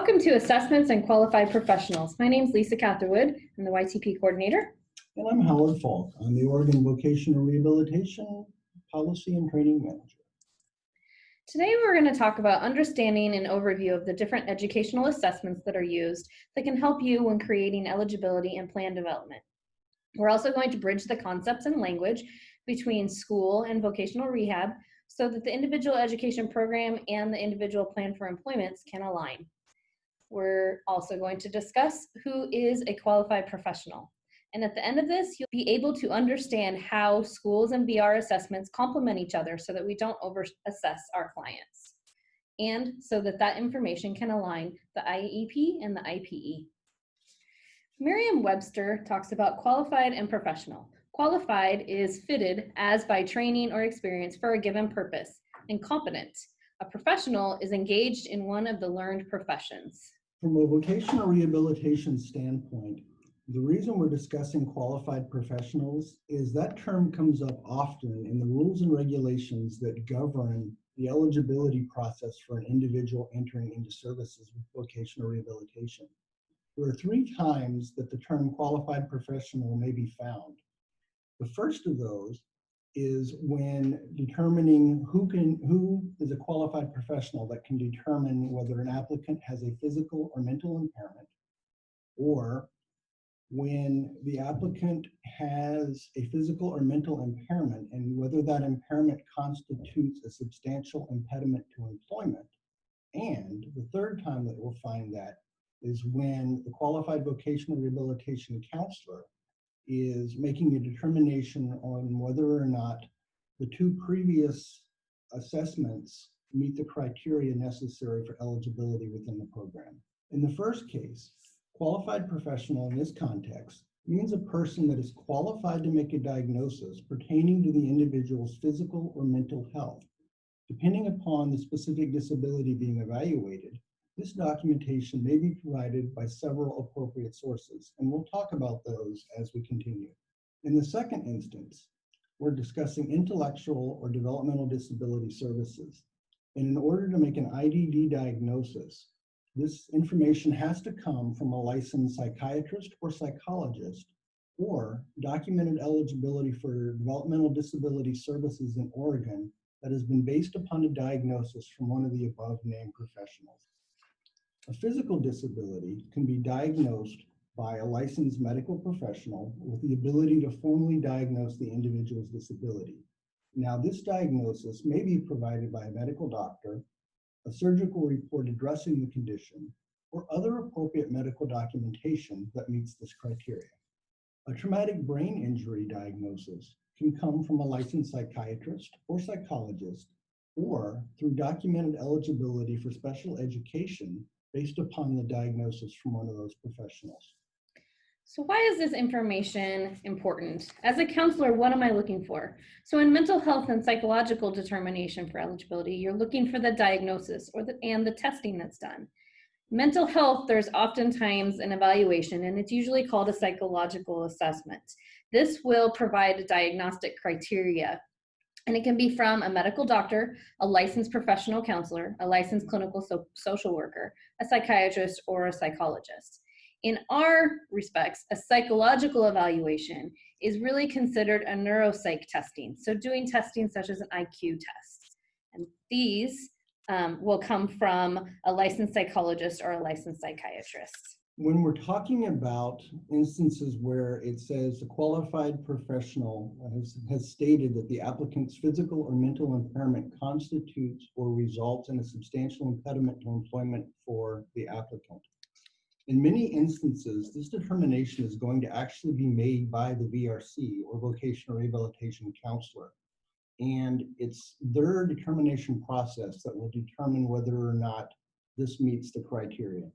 Welcome to Assessments and Qualified Professionals. My name is Lisa Catherwood. I'm the YTP coordinator. And I'm Howard Falk. I'm the Oregon Vocational Rehabilitation Policy and Training Manager. Today we're going to talk about understanding an overview of the different educational assessments that are used that can help you when creating eligibility and plan development. We're also going to bridge the concepts and language between school and vocational rehab so that the individual education program and the individual plan for employment can align. We're also going to discuss who is a qualified professional. And at the end of this, you'll be able to understand how schools and VR assessments complement each other so that we don't over-assess our clients. And so that that information can align the IEP and the IPE. Merriam-Webster talks about qualified and professional. Qualified is fitted as by training or experience for a given purpose, and competent. A professional is engaged in one of the learned professions. From a vocational rehabilitation standpoint, the reason we're discussing qualified professionals is that term comes up often in the rules and regulations that govern the eligibility process for an individual entering into services with vocational rehabilitation. There are 3 times that the term qualified professional may be found. The first of those is when determining who is a qualified professional that can determine whether an applicant has a physical or mental impairment, or when the applicant has a physical or mental impairment and whether that impairment constitutes a substantial impediment to employment. And the third time that we'll find that is when the qualified vocational rehabilitation counselor is making a determination on whether or not the 2 previous assessments meet the criteria necessary for eligibility within the program. In the first case, qualified professional in this context means a person that is qualified to make a diagnosis pertaining to the individual's physical or mental health. Depending upon the specific disability being evaluated, this documentation may be provided by several appropriate sources, and we'll talk about those as we continue. In the second instance, we're discussing intellectual or developmental disability services. And in order to make an IDD diagnosis, this information has to come from a licensed psychiatrist or psychologist, or documented eligibility for developmental disability services in Oregon that has been based upon a diagnosis from one of the above named professionals. A physical disability can be diagnosed by a licensed medical professional with the ability to formally diagnose the individual's disability. Now, this diagnosis may be provided by a medical doctor, a surgical report addressing the condition, or other appropriate medical documentation that meets this criteria. A traumatic brain injury diagnosis can come from a licensed psychiatrist or psychologist, or through documented eligibility for special education based upon the diagnosis from one of those professionals. So why is this information important? As a counselor, what am I looking for? So in mental health and psychological determination for eligibility, you're looking for the diagnosis and the testing that's done. Mental health, there's oftentimes an evaluation, and it's usually called a psychological assessment. This will provide a diagnostic criteria, and it can be from a medical doctor, a licensed professional counselor, a licensed clinical social worker, a psychiatrist, or a psychologist. In our respects, a psychological evaluation is really considered a neuropsych testing. So doing testing such as an IQ test. And these will come from a licensed psychologist or a licensed psychiatrist. When we're talking about instances where it says a qualified professional has stated that the applicant's physical or mental impairment constitutes or results in a substantial impediment to employment for the applicant. In many instances, this determination is going to actually be made by the VRC or vocational rehabilitation counselor. And it's their determination process that will determine whether or not this meets the criteria.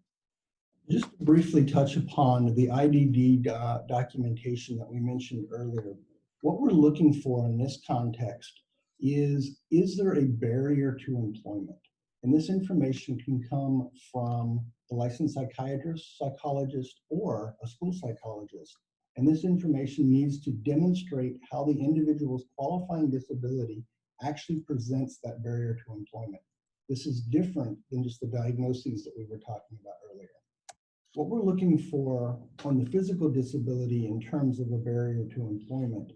Just to briefly touch upon the IDD documentation that we mentioned earlier, what we're looking for in this context is there a barrier to employment? And this information can come from a licensed psychiatrist, psychologist, or a school psychologist. And this information needs to demonstrate how the individual's qualifying disability actually presents that barrier to employment. This is different than just the diagnoses that we were talking about What we're looking for on the physical disability in terms of a barrier to employment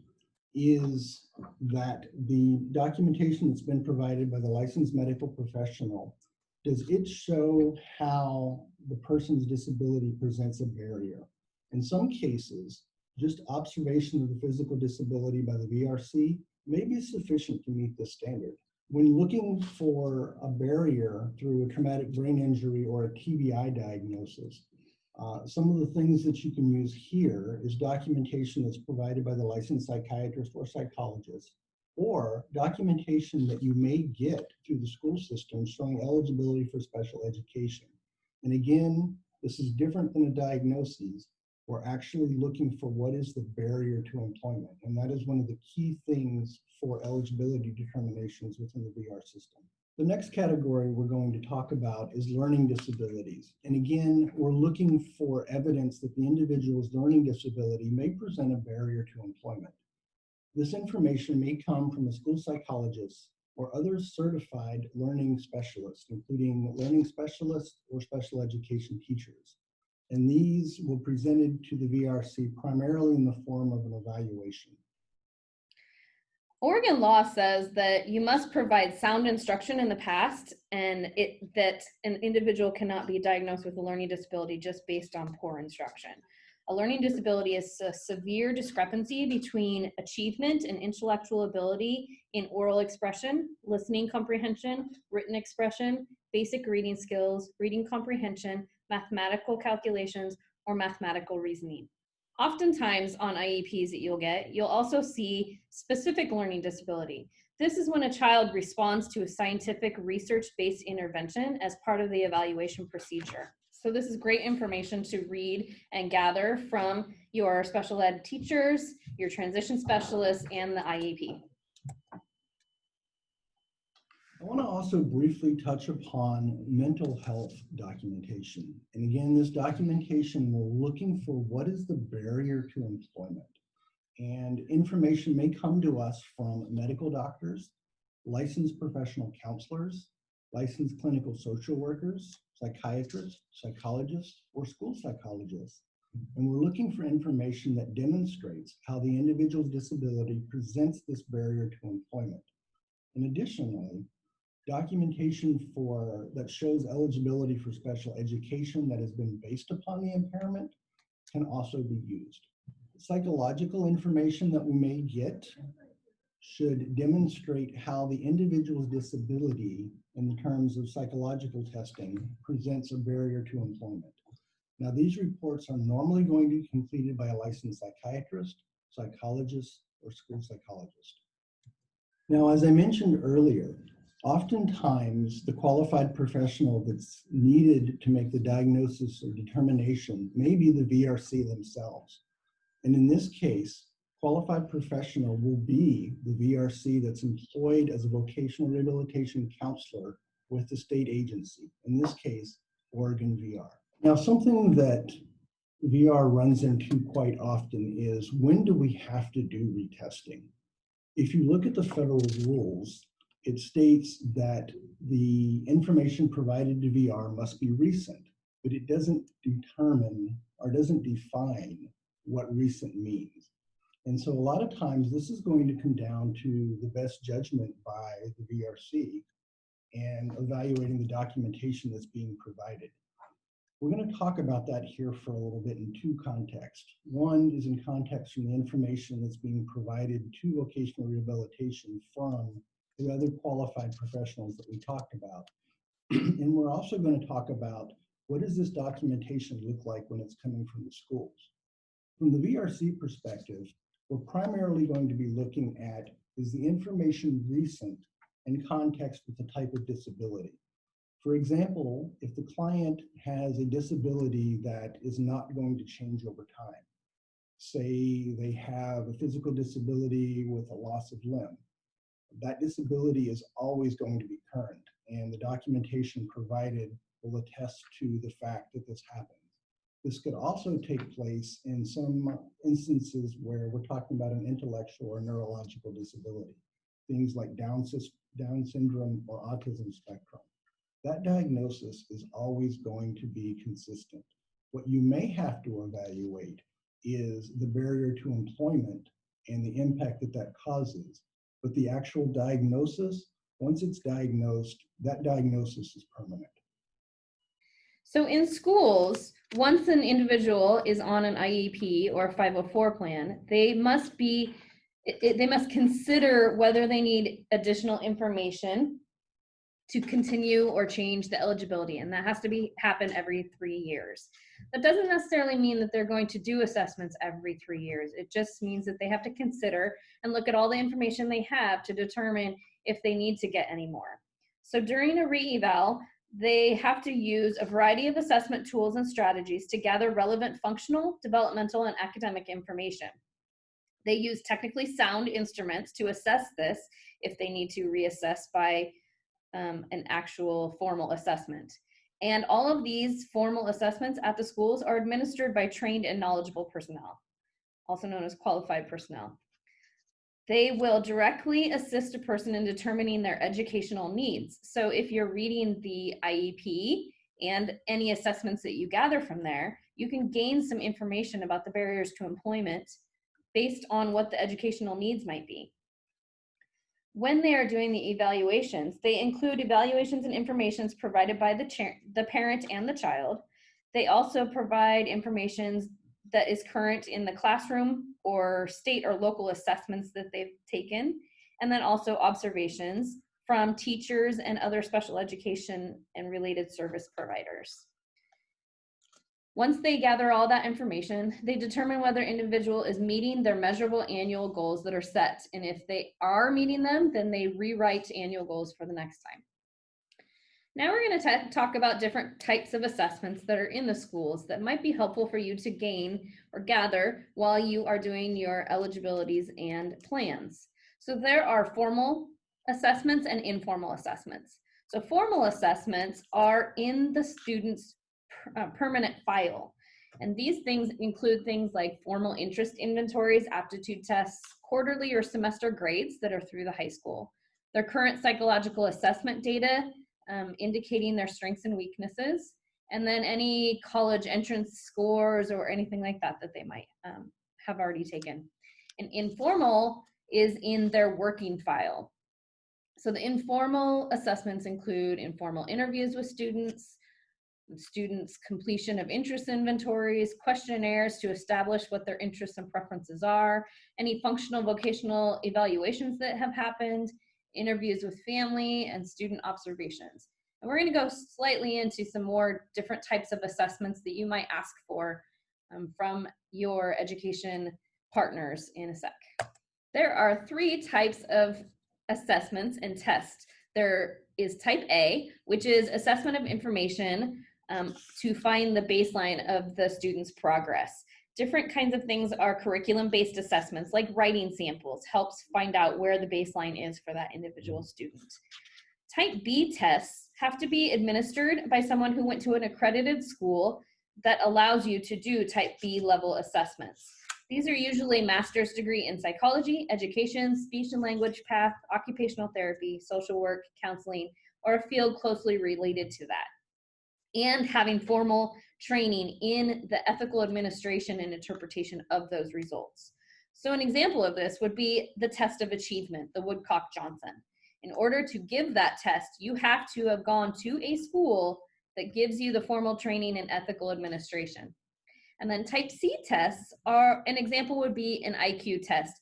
is that the documentation that's been provided by the licensed medical professional, does it show how the person's disability presents a barrier? In some cases, just observation of the physical disability by the VRC may be sufficient to meet this standard. When looking for a barrier through a traumatic brain injury or a TBI diagnosis, some of the things that you can use here is documentation that's provided by the licensed psychiatrist or psychologist, or documentation that you may get through the school system showing eligibility for special education. And again, this is different than a diagnosis. We're actually looking for what is the barrier to employment. And that is one of the key things for eligibility determinations within the VR system. The next category we're going to talk about is learning disabilities. And again, we're looking for evidence that the individual's learning disability may present a barrier to employment. This information may come from a school psychologist or other certified learning specialists, including learning specialists or special education teachers. And these were presented to the VRC primarily in the form of an evaluation. Oregon law says that you must provide sound instruction in the past, and that an individual cannot be diagnosed with a learning disability just based on poor instruction. A learning disability is a severe discrepancy between achievement and intellectual ability in oral expression, listening comprehension, written expression, basic reading skills, reading comprehension, mathematical calculations, or mathematical reasoning. Oftentimes on IEPs that you'll also see specific learning disability. This is when a child responds to a scientific research-based intervention as part of the evaluation procedure. So this is great information to read and gather from your special ed teachers, your transition specialists, and the IEP. I want to also briefly touch upon mental health documentation. And again, this documentation, we're looking for what is the barrier to employment. And information may come to us from medical doctors, licensed professional counselors, licensed clinical social workers, psychiatrists, psychologists, or school psychologists. And we're looking for information that demonstrates how the individual's disability presents this barrier to employment. And additionally, documentation that shows eligibility for special education that has been based upon the impairment can also be used. Psychological information that we may get should demonstrate how the individual's disability in terms of psychological testing presents a barrier to employment. Now, these reports are normally going to be completed by a licensed psychiatrist, psychologist, or school psychologist. Now, as I mentioned earlier, oftentimes the qualified professional that's needed to make the diagnosis or determination may be the VRC themselves. And in this case, qualified professional will be the VRC that's employed as a vocational rehabilitation counselor with the state agency, in this case, Oregon VR. Now, something that VR runs into quite often is, when do we have to do retesting? If you look at the federal rules, it states that the information provided to VR must be recent, but it doesn't determine or doesn't define what recent means. And so a lot of times this is going to come down to the best judgment by the VRC and evaluating the documentation that's being provided. We're going to talk about that here for a little bit in two contexts. One is in context from the information that's being provided to vocational rehabilitation from the other qualified professionals that we talked about. And we're also going to talk about, what does this documentation look like when it's coming from the schools? From the VRC perspective, we're primarily going to be looking at, is the information recent in context with the type of disability? For example, if the client has a disability that is not going to change over time, say they have a physical disability with a loss of limb, that disability is always going to be current, and the documentation provided will attest to the fact that this happens. This could also take place in some instances where we're talking about an intellectual or neurological disability, things like Down syndrome or autism spectrum. That diagnosis is always going to be consistent. What you may have to evaluate is the barrier to employment and the impact that that causes. But the actual diagnosis, once it's diagnosed, that diagnosis is permanent. So in schools, once an individual is on an IEP or a 504 plan, they must consider whether they need additional information to continue or change the eligibility, and that has to happen every 3 years. That doesn't necessarily mean that they're going to do assessments every 3 years. It just means that they have to consider and look at all the information they have to determine if they need to get any more. So during a re-eval, they have to use a variety of assessment tools and strategies to gather relevant functional, developmental, and academic information. They use technically sound instruments to assess this if they need to reassess by an actual formal assessment. And all of these formal assessments at the schools are administered by trained and knowledgeable personnel, also known as qualified personnel. They will directly assist a person in determining their educational needs. So if you're reading the IEP and any assessments that you gather from there, you can gain some information about the barriers to employment based on what the educational needs might be. When they are doing the evaluations, they include evaluations and informations provided by the parent and the child. They also provide information that is current in the classroom or state or local assessments that they've taken, and then also observations from teachers and other special education and related service providers. Once they gather all that information, they determine whether individual is meeting their measurable annual goals that are set. And if they are meeting them, then they rewrite annual goals for the next time. Now we're going to talk about different types of assessments that are in the schools that might be helpful for you to gain or gather while you are doing your eligibilities and plans. So there are formal assessments and informal assessments. So formal assessments are in the student's permanent file. And these things include things like formal interest inventories, aptitude tests, quarterly or semester grades that are through the high school, their current psychological assessment data, indicating their strengths and weaknesses, and then any college entrance scores or anything like that that they might have already taken. And informal is in their working file. So the informal assessments include informal interviews with students completion of interest inventories, questionnaires to establish what their interests and preferences are, any functional vocational evaluations that have happened, interviews with family, and student observations. And we're going to go slightly into some more different types of assessments that you might ask for from your education partners in a sec. There are 3 types of assessments and tests. There is type A, which is assessment of information to find the baseline of the student's progress. Different kinds of things are curriculum-based assessments, like writing samples, helps find out where the baseline is for that individual student. Type B tests have to be administered by someone who went to an accredited school that allows you to do type B level assessments. These are usually master's degree in psychology, education, speech and language path, occupational therapy, social work, counseling, or a field closely related to that, and having formal training in the ethical administration and interpretation of those results. So an example of this would be the test of achievement, the Woodcock-Johnson. In order to give that test, you have to have gone to a school that gives you the formal training in ethical administration. And then type C tests are, an example would be an IQ test.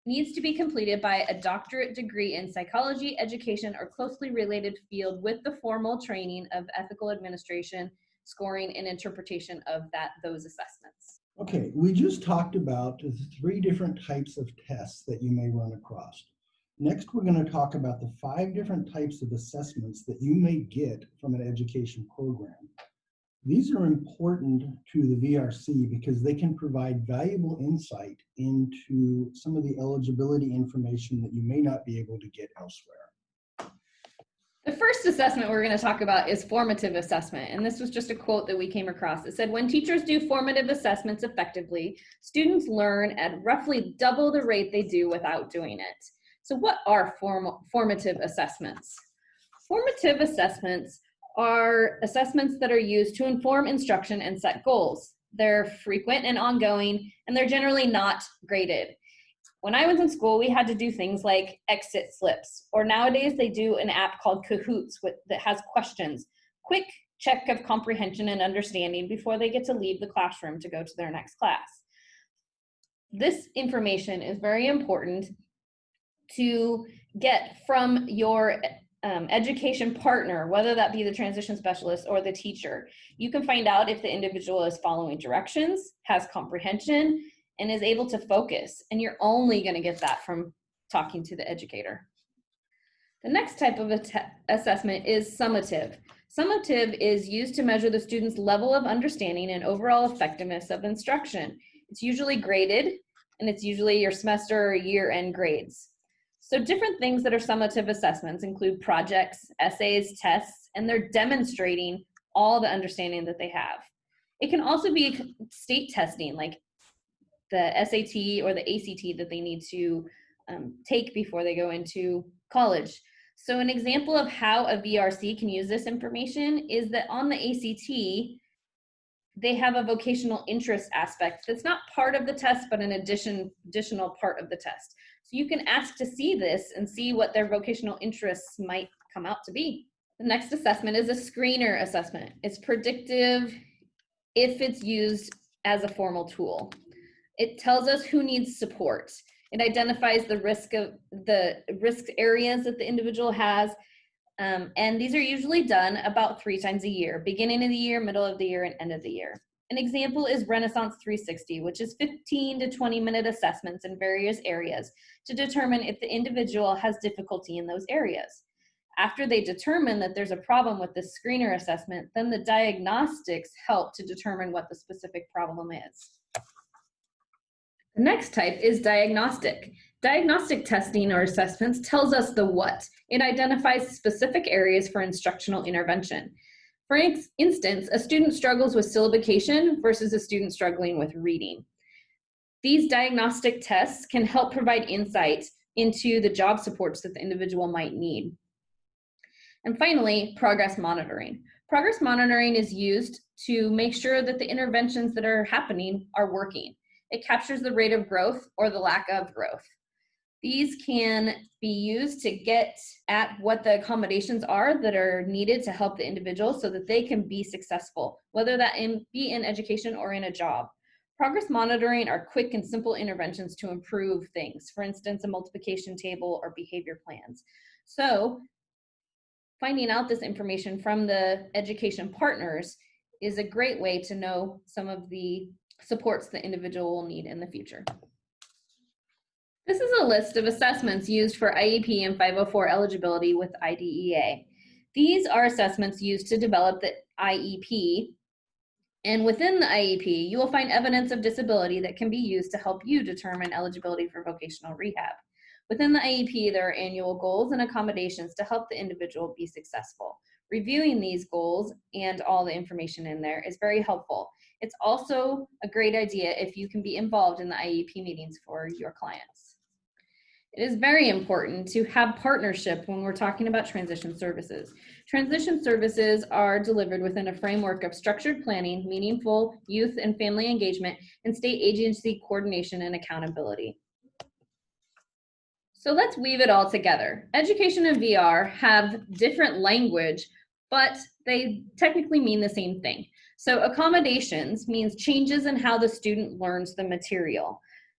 Needs to be completed by a doctorate degree in psychology, education, or closely related field with the formal training of ethical administration, scoring, and interpretation of those assessments. Okay, we just talked about the 3 different types of tests that you may run across. Next, we're going to talk about the 5 different types of assessments that you may get from an education program. These are important to the VRC because they can provide valuable insight into some of the eligibility information that you may not be able to get elsewhere. The first assessment we're going to talk about is formative assessment. And this was just a quote that we came across. It said, when teachers do formative assessments effectively, students learn at roughly double the rate they do without doing it. So what are formative assessments? Formative assessments are assessments that are used to inform instruction and set goals. They're frequent and ongoing, and they're generally not graded. When I was in school, we had to do things like exit slips, or nowadays they do an app called Kahoots that has questions, quick check of comprehension and understanding before they get to leave the classroom to go to their next class. This information is very important to get from your education partner, whether that be the transition specialist or the teacher. You can find out if the individual is following directions, has comprehension, and is able to focus. And you're only going to get that from talking to the educator. The next type of assessment is summative. Summative is used to measure the student's level of understanding and overall effectiveness of instruction. It's usually graded, and it's usually your semester or year-end grades. So different things that are summative assessments include projects, essays, tests, and they're demonstrating all the understanding that they have. It can also be state testing, like the SAT or the ACT that they need to take before they go into college. So an example of how a VRC can use this information is that on the ACT, they have a vocational interest aspect that's not part of the test, but an additional part of the test. So you can ask to see this and see what their vocational interests might come out to be. The next assessment is a screener assessment. It's predictive if it's used as a formal tool. It tells us who needs support. It identifies the risk areas that the individual has. And these are usually done about 3 times a year, beginning of the year, middle of the year, and end of the year. An example is Renaissance 360, which is 15 to 20-minute assessments in various areas to determine if the individual has difficulty in those areas. After they determine that there's a problem with the screener assessment, then the diagnostics help to determine what the specific problem is. The next type is diagnostic. Diagnostic testing or assessments tells us the what. It identifies specific areas for instructional intervention. For instance, a student struggles with syllabication versus a student struggling with reading. These diagnostic tests can help provide insight into the job supports that the individual might need. And finally, progress monitoring. Progress monitoring is used to make sure that the interventions that are happening are working. It captures the rate of growth or the lack of growth. These can be used to get at what the accommodations are that are needed to help the individual so that they can be successful, whether that be in education or in a job. Progress monitoring are quick and simple interventions to improve things, for instance, a multiplication table or behavior plans. So finding out this information from the education partners is a great way to know some of the supports the individual will need in the future. This is a list of assessments used for IEP and 504 eligibility with IDEA. These are assessments used to develop the IEP, and within the IEP, you will find evidence of disability that can be used to help you determine eligibility for vocational rehab. Within the IEP, there are annual goals and accommodations to help the individual be successful. Reviewing these goals and all the information in there is very helpful. It's also a great idea if you can be involved in the IEP meetings for your clients. It is very important to have partnership when we're talking about transition services. Transition services are delivered within a framework of structured planning, meaningful youth and family engagement, and state agency coordination and accountability. So let's weave it all together. Education and VR have different language, but they technically mean the same thing. So accommodations means changes in how the student learns the material.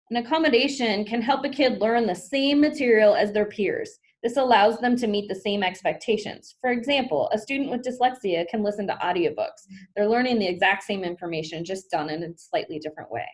An accommodation can help a kid learn the same material as their peers. This allows them to meet the same expectations. For example, a student with dyslexia can listen to audiobooks. They're learning the exact same information, just done in a slightly different way.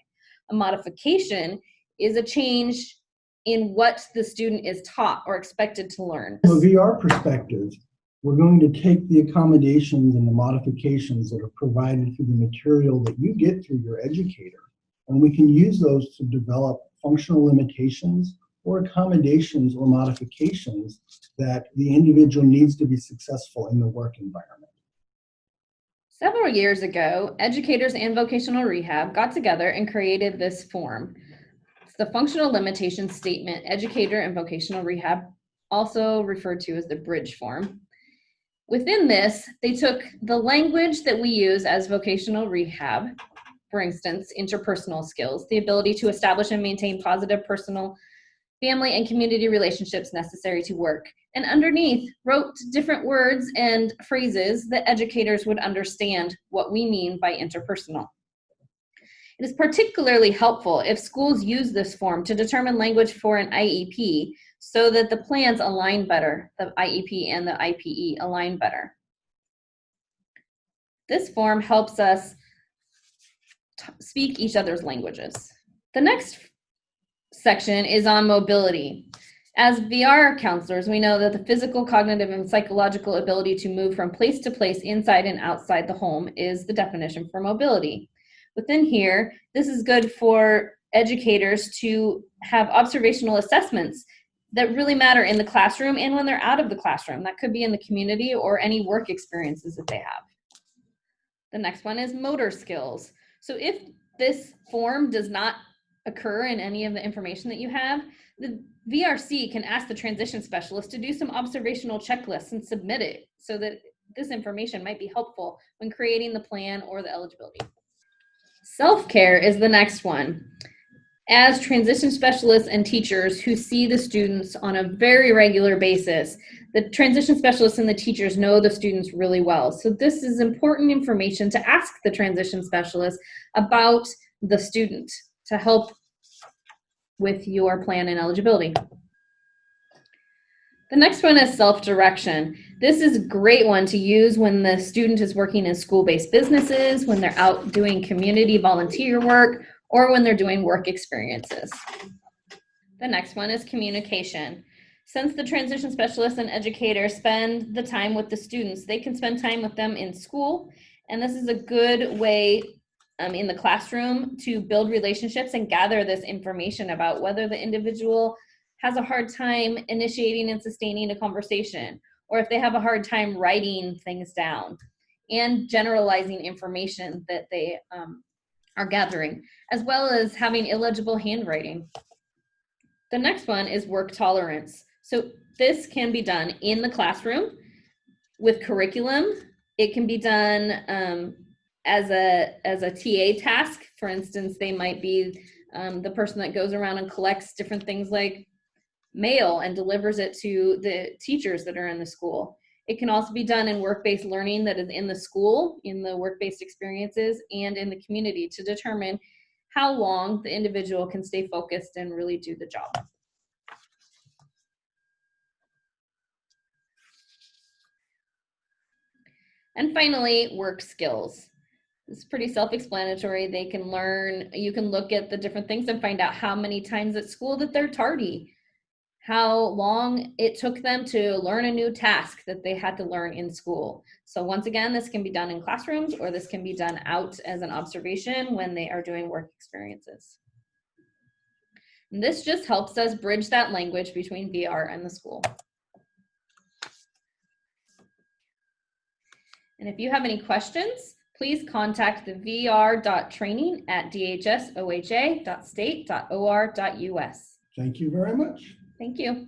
A modification is a change in what the student is taught or expected to learn. From a VR perspective, we're going to take the accommodations and the modifications that are provided through the material that you get through your educator, and we can use those to develop functional limitations or accommodations or modifications that the individual needs to be successful in the work environment. Several years ago, educators and vocational rehab got together and created this form. It's the functional limitation statement, educator and vocational rehab, also referred to as the bridge form. Within this, they took the language that we use as vocational rehab, for instance, interpersonal skills, the ability to establish and maintain positive personal, family, and community relationships necessary to work. And underneath, wrote different words and phrases that educators would understand what we mean by interpersonal. It is particularly helpful if schools use this form to determine language for an IEP so that the plans align better, the IEP and the IPE align better. This form helps us speak each other's languages. The next section is on mobility. As VR counselors, we know that the physical, cognitive, and psychological ability to move from place to place inside and outside the home is the definition for mobility. Within here, this is good for educators to have observational assessments that really matter in the classroom and when they're out of the classroom. That could be in the community or any work experiences that they have. The next one is motor skills. So if this form does not occur in any of the information that you have, the VRC can ask the transition specialist to do some observational checklists and submit it so that this information might be helpful when creating the plan or the eligibility. Self-care is the next one. As transition specialists and teachers who see the students on a very regular basis, the transition specialists and the teachers know the students really well. So this is important information to ask the transition specialist about the student to help with your plan and eligibility. The next one is self-direction. This is a great one to use when the student is working in school-based businesses, when they're out doing community volunteer work, or when they're doing work experiences. The next one is communication. Since the transition specialists and educators spend the time with the students, they can spend time with them in school, and this is a good way in the classroom to build relationships and gather this information about whether the individual has a hard time initiating and sustaining a conversation, or if they have a hard time writing things down, and generalizing information that they are gathering, as well as having illegible handwriting. The next one is work tolerance. So this can be done in the classroom with curriculum. It can be done as a TA task. For instance, they might be the person that goes around and collects different things like mail and delivers it to the teachers that are in the school. It can also be done in work-based learning that is in the school, in the work-based experiences, and in the community to determine how long the individual can stay focused and really do the job. And finally, work skills. It's pretty self-explanatory. They can learn, you can look at the different things and find out how many times at school that they're tardy, how long it took them to learn a new task that they had to learn in school. So once again, this can be done in classrooms, or this can be done out as an observation when they are doing work experiences. And this just helps us bridge that language between VR and the school. And if you have any questions, please contact the vr.training@dhsoha.state.or.us. Thank you very much. Thank you.